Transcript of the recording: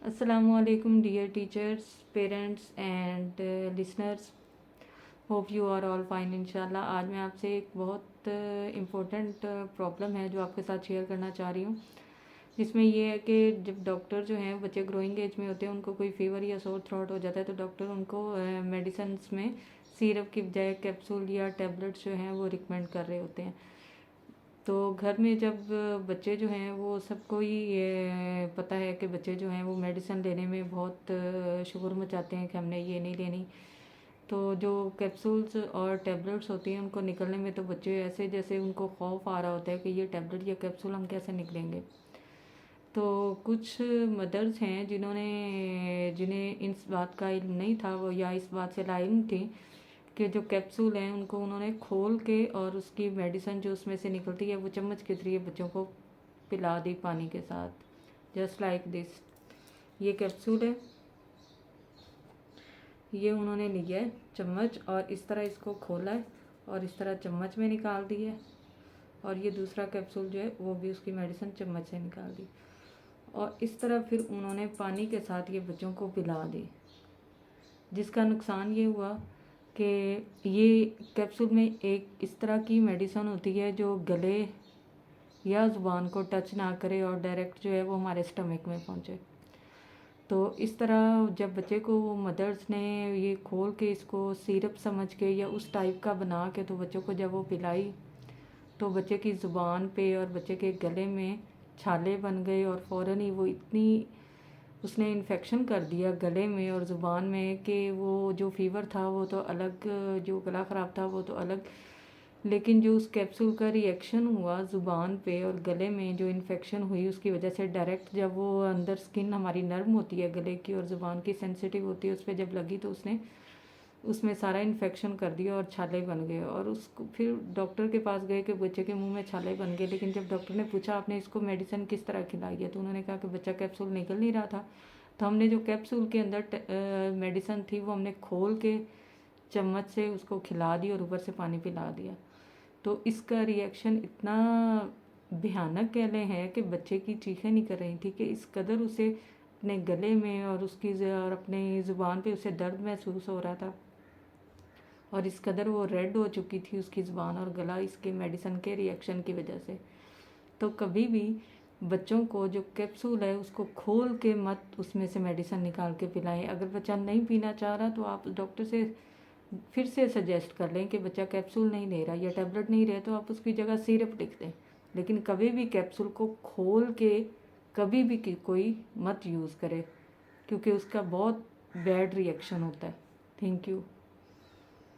Assalamualaikum dear teachers, parents and listeners. Hope you are all fine इंशाल्लाह। आज मैं आपसे एक बहुत इम्पोर्टेंट प्रॉब्लम है जो आपके साथ शेयर करना चाह रही हूँ, जिसमें ये है कि जब डॉक्टर जो हैं बच्चे ग्रोइंग एज में होते हैं, उनको कोई फीवर या सोर थ्रोट हो जाता है तो डॉक्टर उनको मेडिसिन में सिरप की बजाय कैप्सूल या टैबलेट्स जो हैं वो रिकमेंड कर रहे होते हैं। तो घर में जब बच्चे जो हैं वो सबको ही ये पता है कि बच्चे जो हैं वो मेडिसिन लेने में बहुत शोर मचाते हैं कि हमने ये नहीं लेनी। तो जो कैप्सूल्स और टैबलेट्स होती हैं उनको निकलने में तो बच्चे ऐसे जैसे उनको खौफ आ रहा होता है कि ये टैबलेट या कैप्सूल हम कैसे निकलेंगे। तो कुछ मदर्स हैं जिन्हें इस बात का इल्म नहीं था वो, या इस बात से लाइम थी कि जो कैप्सूल हैं उनको उन्होंने खोल के और उसकी मेडिसिन जो उसमें से निकलती है वो चम्मच के जरिए बच्चों को पिला दी पानी के साथ, जस्ट लाइक दिस। ये कैप्सूल है, ये उन्होंने लिया है चम्मच और इस तरह इसको खोला है और इस तरह चम्मच में निकाल दी है, और ये दूसरा कैप्सूल जो है वो भी उसकी मेडिसिन चम्मच से निकाल दी, और इस तरह फिर उन्होंने पानी के साथ ये बच्चों को पिला दी। जिसका नुकसान ये हुआ कि ये कैप्सूल में एक इस तरह की मेडिसिन होती है जो गले या ज़ुबान को टच ना करे और डायरेक्ट जो है वो हमारे स्टमक में पहुंचे। तो इस तरह जब बच्चे को मदर्स ने ये खोल के इसको सिरप समझ के या उस टाइप का बना के तो बच्चों को जब वो पिलाई तो बच्चे की ज़ुबान पे और बच्चे के गले में छाले बन गए, और फ़ौरन ही वो इतनी उसने इन्फेक्शन कर दिया गले में और ज़ुबान में कि वो जो फ़ीवर था वो तो अलग, जो गला ख़राब था वो तो अलग, लेकिन जो उस कैप्सूल का रिएक्शन हुआ ज़ुबान पे और गले में जो इन्फेक्शन हुई उसकी वजह से डायरेक्ट जब वो अंदर स्किन हमारी नर्म होती है गले की और ज़ुबान की सेंसिटिव होती है, उस पर जब लगी तो उसने उसमें सारा इन्फेक्शन कर दिया और छाले बन गए। और उसको फिर डॉक्टर के पास गए कि बच्चे के मुंह में छाले बन गए, लेकिन जब डॉक्टर ने पूछा आपने इसको मेडिसिन किस तरह खिलाई है, तो उन्होंने कहा कि बच्चा कैप्सूल निकल नहीं रहा था, तो हमने जो कैप्सूल के अंदर मेडिसिन थी वो हमने खोल के चम्मच से उसको खिला दी और ऊपर से पानी पिला दिया। तो इसका रिएक्शन इतना भयानक कह लें है कि बच्चे की चीखें नहीं कर रही थी कि इस कदर उसे अपने गले में और और अपने ज़ुबान पे उसे दर्द महसूस हो रहा था, और इस कदर वो रेड हो चुकी थी उसकी ज़ुबान और गला इसके मेडिसिन के रिएक्शन की वजह से। तो कभी भी बच्चों को जो कैप्सूल है उसको खोल के मत उसमें से मेडिसिन निकाल के पिलाएं। अगर बच्चा नहीं पीना चाह रहा तो आप डॉक्टर से फिर से सजेस्ट कर लें कि बच्चा कैप्सूल नहीं ले रहा या टैबलेट नहीं रहे तो आप उसकी जगह सिरप लिख दें, लेकिन कभी भी कैप्सूल को खोल के कभी भी कोई मत यूज़ करे, क्योंकि उसका बहुत बैड रिएक्शन होता है। Thank you.